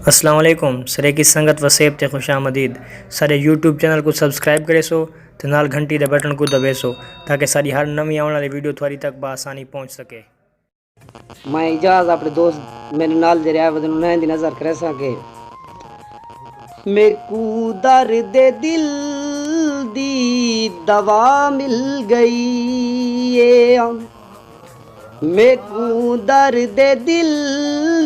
अस्सलाम वालेकुम। सरे की संगत वसेब ते खुश आमदीद। सारे यूट्यूब चैनल को सब्सक्राइब करे सो ते नाल घंटी दे बटन को दबे सो ताकि सारी हर नवी आने वाली वीडियो थोड़ी तक बआसानी पहुंच सके। मैं इजाज अपने दोस्त मेरे नाल जरिया वदन उन्हें दी नजर करे सके। मेकू दर्द दिल दी दवा मिल गई है। मेकू दर्द दिल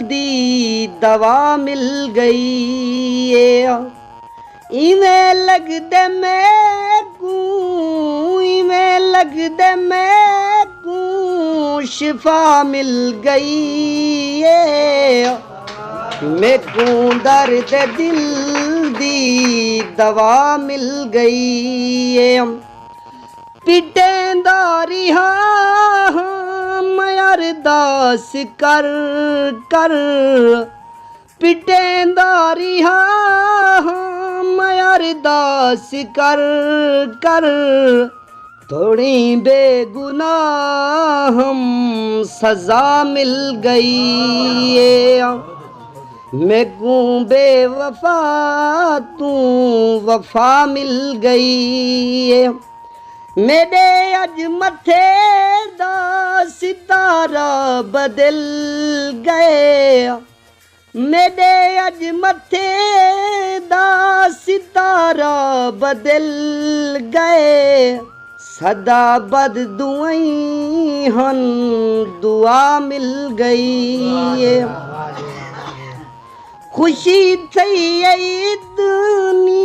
दी दवा मिल गई है। इवें लगदे मैकू इवें लगदे मैकू शिफा मिल गई है। मेकू दर्द दिल दी दवा मिल गई है। पिटेंदारी मैं अरदास कर कर पिटेंदारी मैं अरदास कर कर थोड़ी बेगुनाह सजा मिल गई है। मेकू बेवफा तू वफा मिल गई है। मेरे अज मथे दा सितारा बदल गए। मेरे अज मथे दा सितारा बदल गए। सदा बद दुआई हन दुआ मिल गई है। खुशी थई इतनी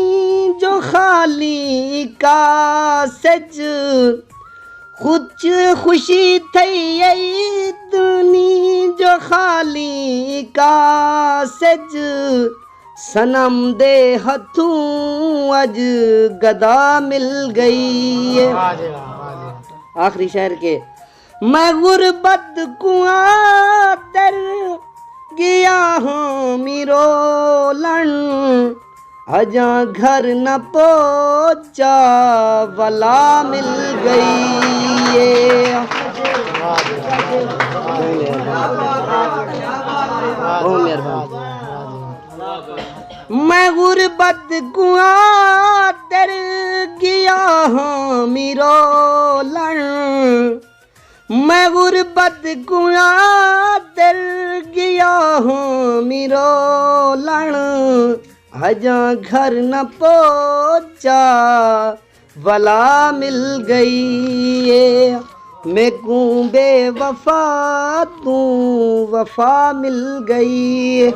जो खाली का सच कुछ खुशी थई इतनी जो खाली का सच सनम दे हथों अज गदा मिल गई है। आखिरी शेर के मैं गुरबत कुआं तर गया हूँ मिरो लन अजा घर न पहुँचा वला मिल गई है। मैं गुरबत कुआं तर गया हूँ मिरो लन। मैं गुरबत कुआं तर गया हूँ मिरो लण अजा घर न पहुँचा वला मिल गई है। मेकू बेवफा तू वफा मिल गई है।